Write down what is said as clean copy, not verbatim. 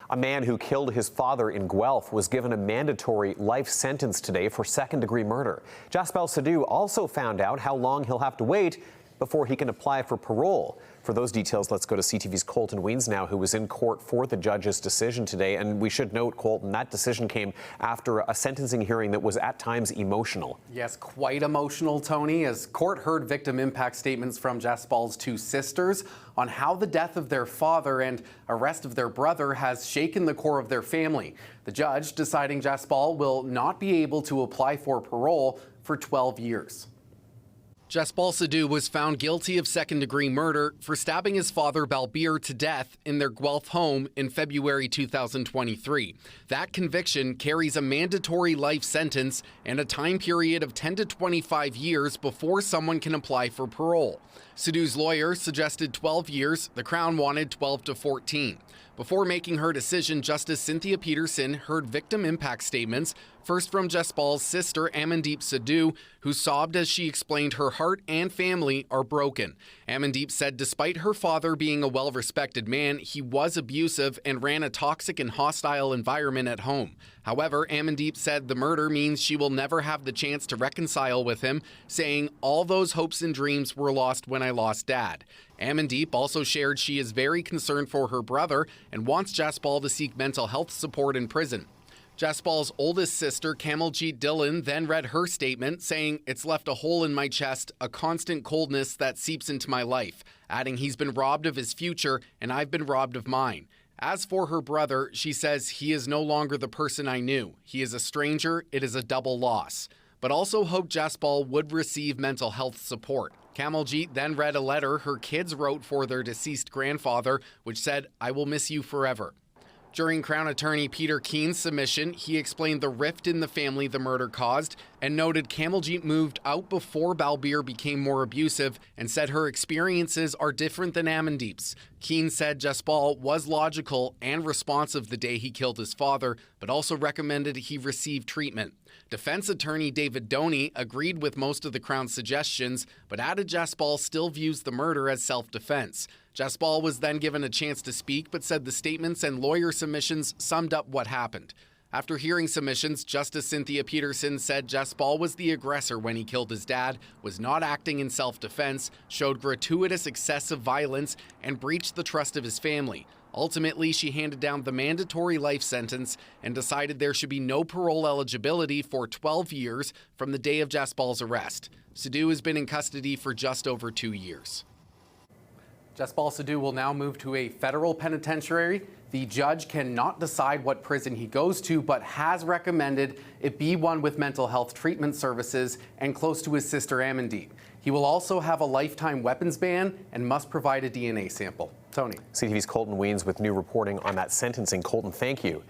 A man who killed his father in Guelph was given a mandatory life sentence today for second-degree murder. Jaspal Sidhu also found out how long he'll have to wait before he can apply for parole. For those details, let's go to CTV's Colton Wiens now, who was in court for the judge's decision today. And we should note, Colton, that decision came after a sentencing hearing that was at times emotional. Yes, quite emotional, Tony, as court heard victim impact statements from Jaspal's two sisters on how the death of their father and arrest of their brother has shaken the core of their family. The judge deciding Jaspal will not be able to apply for parole for 12 years. Jaspal Sidhu was found guilty of second-degree murder for stabbing his father Balbir to death in their Guelph home in February 2023. That conviction carries a mandatory life sentence and a time period of 10 to 25 years before someone can apply for parole. Sidhu's lawyer suggested 12 years. The Crown wanted 12 to 14. Before making her decision, Justice Cynthia Peterson heard victim impact statements, first from Jaspal's sister, Amandeep Sidhu, who sobbed as she explained her heart and family are broken. Amandeep said despite her father being a well-respected man, he was abusive and ran a toxic and hostile environment at home. However, Amandeep said the murder means she will never have the chance to reconcile with him, saying, "All those hopes and dreams were lost when I lost Dad." Amandeep also shared she is very concerned for her brother and wants Jaspal to seek mental health support in prison. Jaspal's oldest sister, Kamaljit Dillon, then read her statement, saying, "It's left a hole in my chest, a constant coldness that seeps into my life," adding he's been robbed of his future and I've been robbed of mine. As for her brother, she says he is no longer the person I knew. He is a stranger. It is a double loss. But also hoped Jaspal would receive mental health support. Kamaljit then read a letter her kids wrote for their deceased grandfather, which said, "I will miss you forever." During Crown Attorney Peter Keen's submission, he explained the rift in the family the murder caused and noted Kamaljit moved out before Balbir became more abusive and said her experiences are different than Amandeep's. Keen said Jaspal was logical and responsive the day he killed his father, but also recommended he receive treatment. Defense attorney David Doney agreed with most of the Crown's suggestions, but added Jaspal still views the murder as self-defense. Jaspal was then given a chance to speak, but said the statements and lawyer submissions summed up what happened. After hearing submissions, Justice Cynthia Peterson said Jaspal was the aggressor when he killed his dad, was not acting in self-defense, showed gratuitous excessive violence, and breached the trust of his family. Ultimately, she handed down the mandatory life sentence and decided there should be no parole eligibility for 12 years from the day of Jaspal's arrest. Sidhu has been in custody for just over 2 years. Jaspal Sidhu will now move to a federal penitentiary. The judge cannot decide what prison he goes to, but has recommended it be one with mental health treatment services and close to his sister Amandeep. He will also have a lifetime weapons ban and must provide a DNA sample. Tony. CTV's Colton Wiens with new reporting on that sentencing. Colton, thank you.